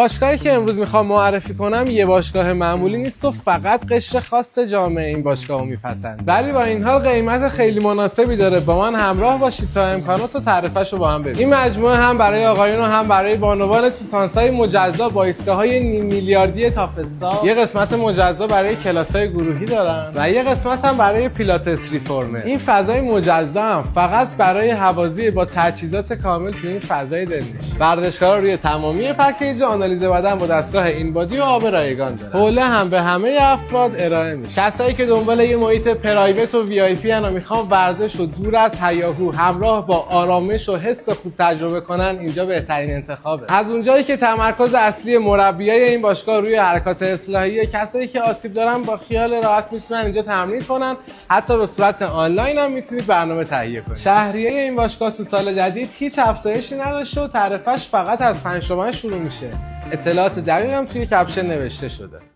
باشگاهی که امروز میخوام معرفی کنم یه باشگاه معمولی نیست و فقط قشر خاص جامعه این باشگاهو میپسند، ولی با این حال قیمت خیلی مناسبی داره. با من همراه باشید تا امکانات و تعرفه‌شو با هم ببینیم. این مجموعه هم برای آقایون و هم برای بانوان توسانس‌های مجزا با ایستگاه‌های نیم میلیاردی تافستا، یه قسمت مجزا برای کلاس‌های گروهی دارن و یه قسمت هم برای پیلاتس ریفورمر. این فضای مجزا هم فقط برای هوازی با تجهیزات کامل تو این فضای دلنشین. ورزشکارا روی تمامی پکیج آنالیز بدن با دستگاه اینبادی و آب رایگان داره. حوله هم به همه افراد ارائه میشه. کسایی که دنبال یه محیط پرایوت و وی آی پی ان و میخوان ورزش رو دور از هیاهو همراه با آرامش و حس خوب تجربه کنن، اینجا بهترین انتخابه. از اونجایی که تمرکز اصلی مربیای این باشگاه روی حرکات اصلاحیه، کسایی که آسیب دارن با خیال راحت میتونن اینجا تمرین کنن. حتی به صورت آنلاین هم میتونید برنامه تهیه کنید. شهریه این باشگاه تو سال جدید هیچ افزایشی نداشته و تعرفه‌اش فقط از 5 تومن شروع میشه. اطلاعات دقیق هم توی کپشن نوشته شده.